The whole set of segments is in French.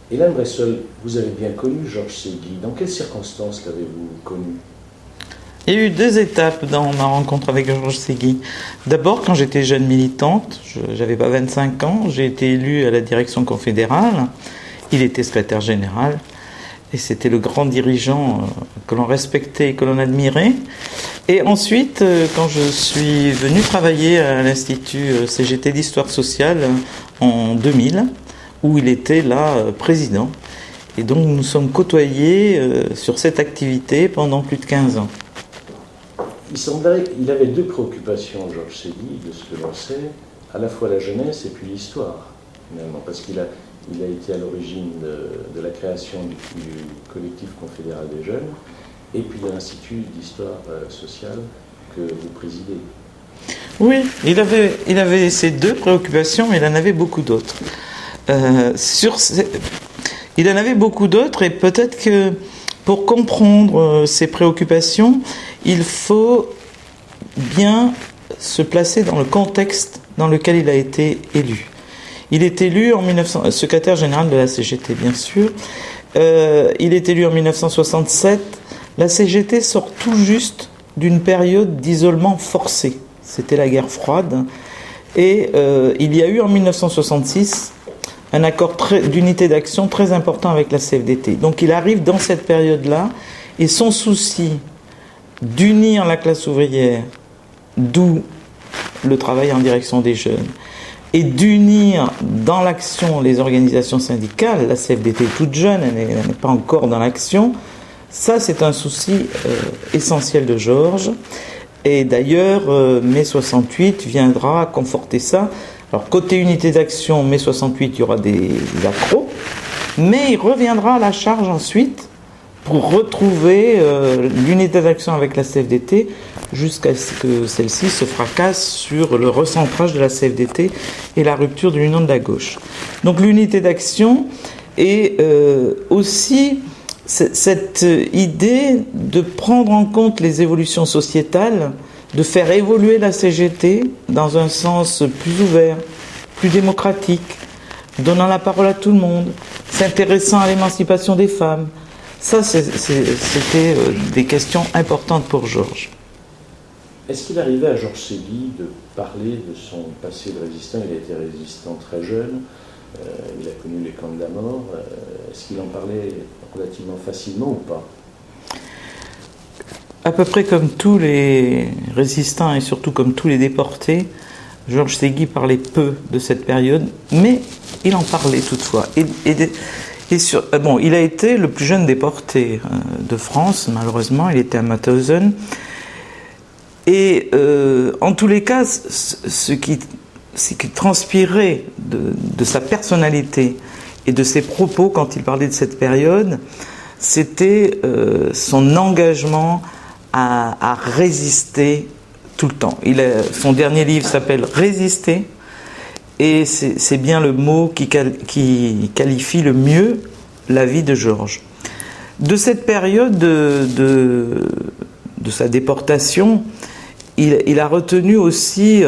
Hélène Bressol, vous avez bien connu Georges Ségui. Dans quelles circonstances l'avez-vous connu? Il y a eu deux étapes dans ma rencontre avec Georges Ségui. D'abord, quand j'étais jeune militante, j'avais pas 25 ans, j'ai été élue à la direction confédérale. Il était secrétaire général et c'était le grand dirigeant que l'on respectait et que l'on admirait. Et ensuite, quand je suis venue travailler à l'Institut CGT d'Histoire sociale en 2000, où il était là président. Et donc nous nous sommes côtoyés sur cette activité pendant plus de 15 ans. Il semblerait qu'il avait deux préoccupations, Georges Ségui, de ce que l'on sait, à la fois la jeunesse et puis l'histoire, finalement, parce qu'il a été à l'origine de la création du collectif confédéral des jeunes, et puis de l'Institut d'Histoire sociale que vous présidez. Oui, il avait ces deux préoccupations, mais il en avait beaucoup d'autres. Il en avait beaucoup d'autres, et peut-être que pour comprendre ses préoccupations, il faut bien se placer dans le contexte dans lequel il a été élu. Il est élu en 1900, secrétaire général de la CGT, bien sûr. Il est élu en 1967. La CGT sort tout juste d'une période d'isolement forcé. C'était la guerre froide. Et il y a eu en 1966 un accord d'unité d'action très important avec la CFDT. Donc il arrive dans cette période-là, et son souci d'unir la classe ouvrière, d'où le travail en direction des jeunes, et d'unir dans l'action les organisations syndicales, la CFDT est toute jeune, elle n'est pas encore dans l'action, ça c'est un souci essentiel de Georges. Et d'ailleurs, mai 68 viendra conforter ça. Alors, côté unité d'action, mai 68, il y aura des accros, mais il reviendra à la charge ensuite pour retrouver l'unité d'action avec la CFDT jusqu'à ce que celle-ci se fracasse sur le recentrage de la CFDT et la rupture de l'union de la gauche. Donc, l'unité d'action est aussi cette idée de prendre en compte les évolutions sociétales, de faire évoluer la CGT dans un sens plus ouvert, plus démocratique, donnant la parole à tout le monde, s'intéressant à l'émancipation des femmes. Ça, c'était des questions importantes pour Georges. Est-ce qu'il arrivait à Georges Ségui de parler de son passé de résistant? Il a été résistant très jeune, il a connu les camps de la mort. Est-ce qu'il en parlait relativement facilement ou pas? À peu près comme tous les résistants et surtout comme tous les déportés, Georges Ségui parlait peu de cette période, mais il en parlait toutefois. Il a été le plus jeune déporté de France, malheureusement, il était à Mauthausen. Et en tous les cas, ce qui transpirait de sa personnalité et de ses propos quand il parlait de cette période, c'était son engagement à résister tout le temps. Son dernier livre s'appelle « Résister », et c'est bien le mot qui qualifie le mieux la vie de Georges. De cette période de sa déportation, il a retenu aussi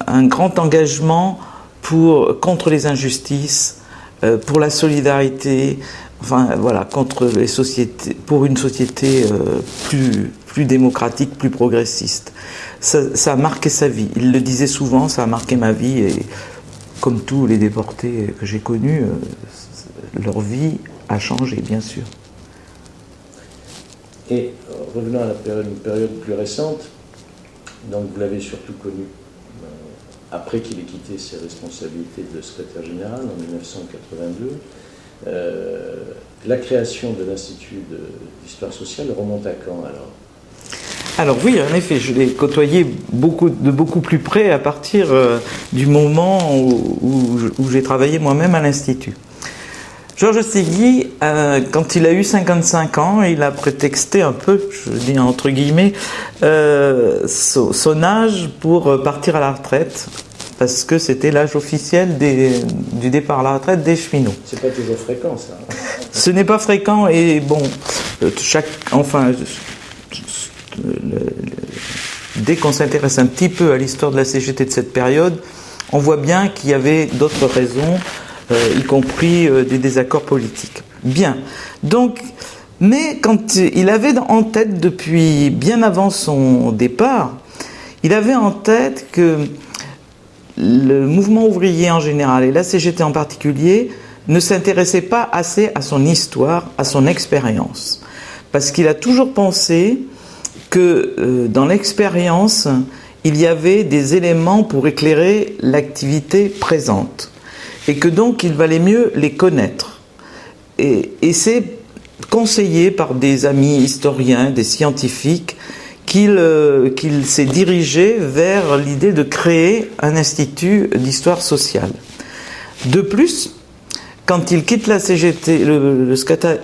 un grand engagement contre les injustices, pour la solidarité, enfin voilà, contre les sociétés, pour une société plus démocratique, plus progressiste. Ça a marqué sa vie. Il le disait souvent, ça a marqué ma vie, et comme tous les déportés que j'ai connus, leur vie a changé, bien sûr. Et revenons à une période plus récente, donc vous l'avez surtout connu après qu'il ait quitté ses responsabilités de secrétaire général en 1982. La création de l'Institut d'Histoire sociale remonte à quand alors? Alors oui, en effet, je l'ai côtoyé de beaucoup plus près à partir du moment où j'ai travaillé moi-même à l'Institut. Georges Ségui, quand il a eu 55 ans, il a prétexté un peu, je dis entre guillemets, son âge pour partir à la retraite, parce que c'était l'âge officiel du départ à la retraite des cheminots. C'est pas toujours fréquent, ça. Ce n'est pas fréquent, et bon, dès qu'on s'intéresse un petit peu à l'histoire de la CGT de cette période, on voit bien qu'il y avait d'autres raisons. y compris des désaccords politiques. Bien. Donc, mais quand il avait en tête, depuis bien avant son départ, il avait en tête que le mouvement ouvrier en général, et la CGT en particulier, ne s'intéressait pas assez à son histoire, à son expérience. Parce qu'il a toujours pensé que dans l'expérience, il y avait des éléments pour éclairer l'activité présente. Et que donc, il valait mieux les connaître. Et c'est conseillé par des amis historiens, des scientifiques, qu'il s'est dirigé vers l'idée de créer un institut d'histoire sociale. De plus, quand il quitte la CGT,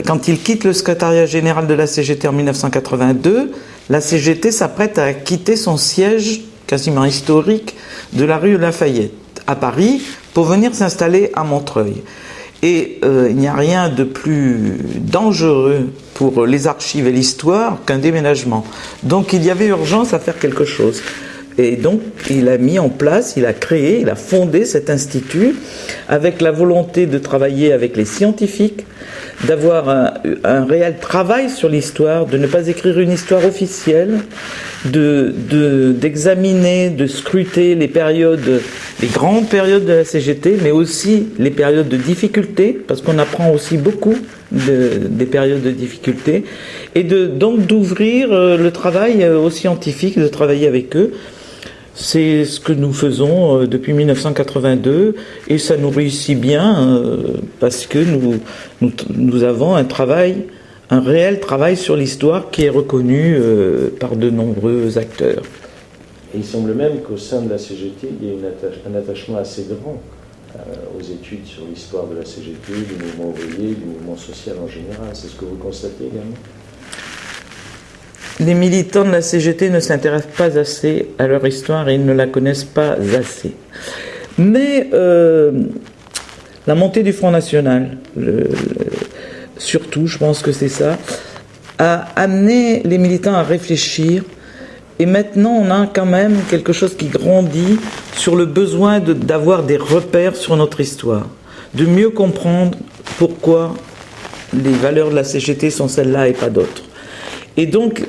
quand il quitte le secrétariat général de la CGT en 1982, la CGT s'apprête à quitter son siège quasiment historique de la rue Lafayette à Paris pour venir s'installer à Montreuil. Et il n'y a rien de plus dangereux pour les archives et l'histoire qu'un déménagement. Donc il y avait urgence à faire quelque chose. Et donc il a mis en place, il a créé, il a fondé cet institut avec la volonté de travailler avec les scientifiques, d'avoir un réel travail sur l'histoire, de ne pas écrire une histoire officielle, d'examiner, de scruter les périodes, les grandes périodes de la CGT, mais aussi les périodes de difficulté, parce qu'on apprend aussi beaucoup des périodes de difficulté, et donc d'ouvrir le travail aux scientifiques, de travailler avec eux. C'est ce que nous faisons depuis 1982 et ça nous réussit bien parce que nous avons un réel travail sur l'histoire qui est reconnu par de nombreux acteurs. Et il semble même qu'au sein de la CGT, il y a un attachement assez grand aux études sur l'histoire de la CGT, du mouvement ouvrier, du mouvement social en général. C'est ce que vous constatez également ? Les militants de la CGT ne s'intéressent pas assez à leur histoire et ils ne la connaissent pas assez. Mais la montée du Front National, surtout, je pense que c'est ça, a amené les militants à réfléchir. Et maintenant, on a quand même quelque chose qui grandit sur le besoin d'avoir des repères sur notre histoire, de mieux comprendre pourquoi les valeurs de la CGT sont celles-là et pas d'autres. Et donc,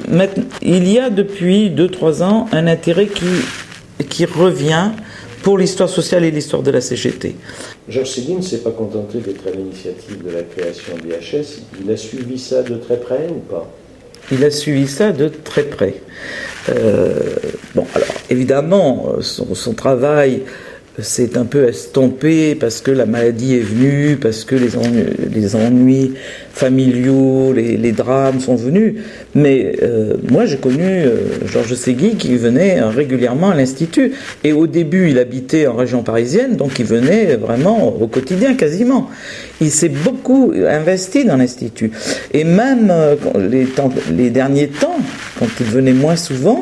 il y a depuis 2-3 ans un intérêt qui revient pour l'histoire sociale et l'histoire de la CGT. Georges Séguy ne s'est pas contenté d'être à l'initiative de la création de l'IHS, il a suivi ça de très près ou pas ? Il a suivi ça de très près. Bon, alors, évidemment, son travail s'est un peu estompé parce que la maladie est venue, parce que les ennuis familiaux, les drames sont venus. Mais moi, j'ai connu Georges Séguy qui venait régulièrement à l'Institut. Et au début, il habitait en région parisienne, donc il venait vraiment au quotidien, quasiment. Il s'est beaucoup investi dans l'Institut. Et même les derniers temps, quand il venait moins souvent,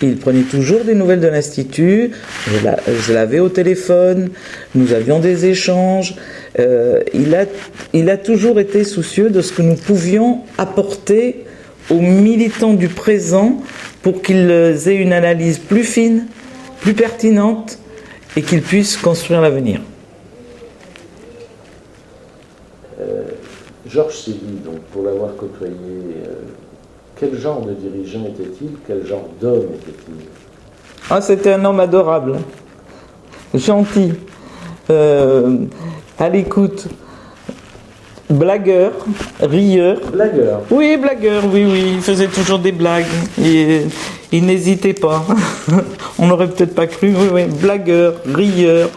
il prenait toujours des nouvelles de l'Institut, je l'avais au téléphone, nous avions des échanges. Il a toujours été soucieux de ce que nous pouvions apporter aux militants du présent pour qu'ils aient une analyse plus fine, plus pertinente et qu'ils puissent construire l'avenir. Georges Séguy, donc, pour l'avoir côtoyé, quel genre de dirigeant était-il ? Quel genre d'homme était-il ? Ah, c'était un homme adorable, gentil, à l'écoute, blagueur, rieur. Blagueur ? Oui, blagueur, oui, il faisait toujours des blagues. Il n'hésitait pas. On n'aurait peut-être pas cru, oui, blagueur, rieur,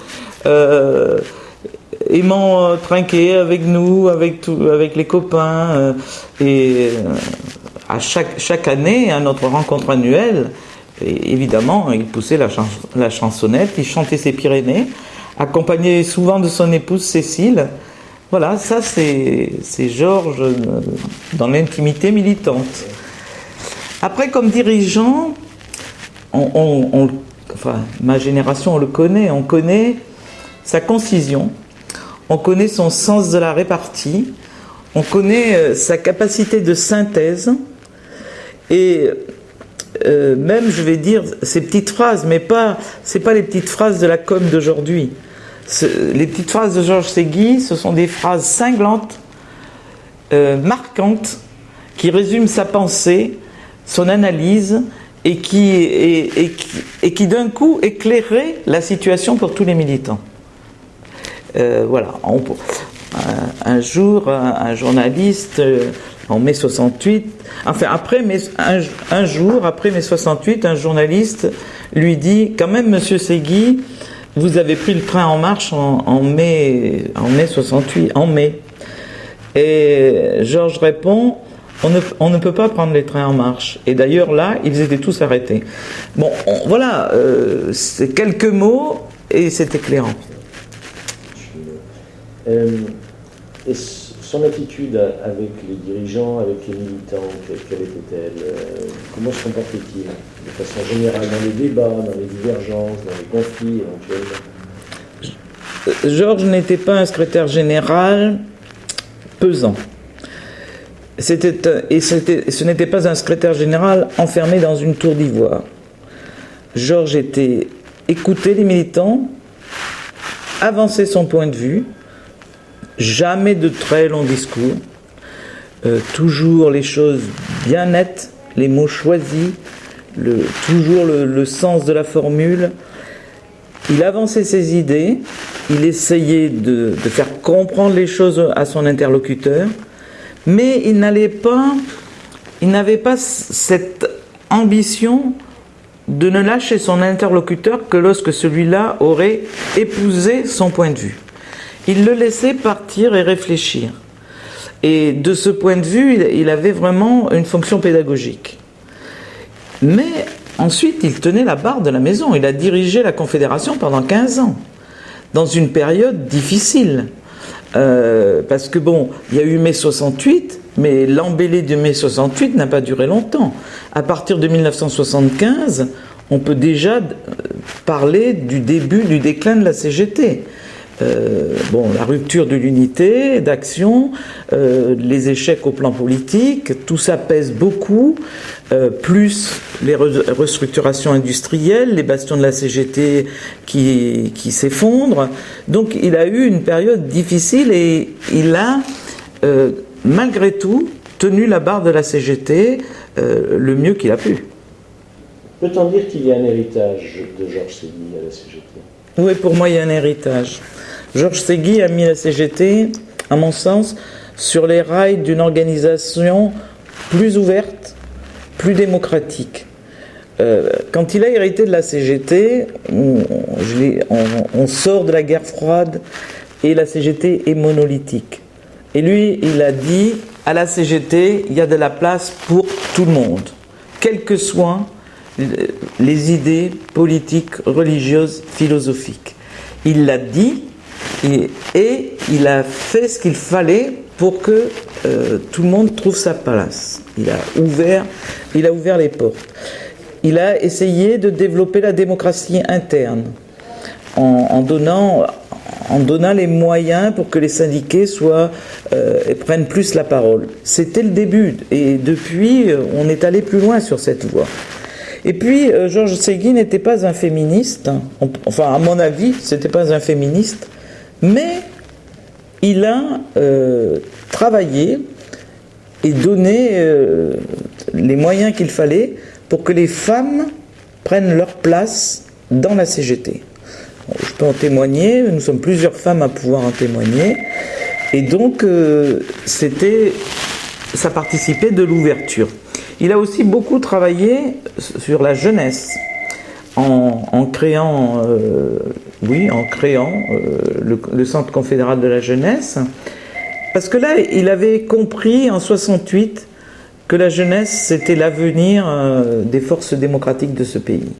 aimant trinquer avec nous, avec les copains, et à chaque année, à notre rencontre annuelle, et évidemment, il poussait la chansonnette, il chantait ses Pyrénées, accompagné souvent de son épouse Cécile. Voilà, ça c'est Georges dans l'intimité militante. Après, comme dirigeant, enfin, ma génération, on le connaît, on connaît sa concision, on connaît son sens de la répartie, on connaît sa capacité de synthèse, et même, je vais dire, ces petites phrases, mais c'est pas les petites phrases de la com d'aujourd'hui. Les petites phrases de Georges Ségui, ce sont des phrases cinglantes, marquantes, qui résument sa pensée, son analyse, et qui d'un coup éclairaient la situation pour tous les militants. Voilà. Un jour, un journaliste, en mai 68, enfin un jour après mai 68, un journaliste lui dit: quand même, monsieur Ségui, vous avez pris le train en marche en mai 68, en mai. Et Georges répond: on ne peut pas prendre les trains en marche. Et d'ailleurs là, ils étaient tous arrêtés. Bon, voilà, c'est quelques mots et c'est éclairant. Et son attitude avec les dirigeants, avec les militants, quelle était-elle? Comment se comportait-il de façon générale dans les débats, dans les divergences, dans les conflits éventuels? Georges n'était pas un secrétaire général pesant. Ce n'était pas un secrétaire général enfermé dans une tour d'ivoire. Georges écoutait les militants, avançait son point de vue, jamais de très longs discours, toujours les choses bien nettes, les mots choisis, toujours le sens de la formule. Il avançait ses idées, il essayait de faire comprendre les choses à son interlocuteur, mais il n'avait pas cette ambition de ne lâcher son interlocuteur que lorsque celui-là aurait épousé son point de vue. Il le laissait partir et réfléchir. Et de ce point de vue, il avait vraiment une fonction pédagogique. Mais ensuite, il tenait la barre de la maison. Il a dirigé la Confédération pendant 15 ans, dans une période difficile. Parce que bon, il y a eu mai 68, mais l'embellé de mai 68 n'a pas duré longtemps. À partir de 1975, on peut déjà parler du début du déclin de la CGT. La rupture de l'unité, d'action, les échecs au plan politique, tout ça pèse beaucoup, plus les restructurations industrielles, les bastions de la CGT qui s'effondrent. Donc il a eu une période difficile et il a, malgré tout, tenu la barre de la CGT le mieux qu'il a pu. Peut-on dire qu'il y a un héritage de Georges Ségui à la CGT? Oui, pour moi, il y a un héritage. Georges Ségui a mis la CGT, à mon sens, sur les rails d'une organisation plus ouverte, plus démocratique. Quand il a hérité de la CGT, on sort de la guerre froide et la CGT est monolithique. Et lui, il a dit, à la CGT, il y a de la place pour tout le monde, quelles que soient les idées politiques, religieuses, philosophiques. Il l'a dit et il a fait ce qu'il fallait pour que tout le monde trouve sa place. Il a ouvert les portes. Il a essayé de développer la démocratie interne en donnant les moyens pour que les syndiqués prennent plus la parole. C'était le début et depuis on est allé plus loin sur cette voie. Et puis Georges Ségui n'était pas un féministe, enfin à mon avis c'était pas un féministe, mais il a travaillé et donné les moyens qu'il fallait pour que les femmes prennent leur place dans la CGT. Je peux en témoigner, nous sommes plusieurs femmes à pouvoir en témoigner, et donc ça participait de l'ouverture. Il a aussi beaucoup travaillé sur la jeunesse, en créant le Centre confédéral de la jeunesse, parce que là, il avait compris en 68 que la jeunesse, c'était l'avenir des forces démocratiques de ce pays.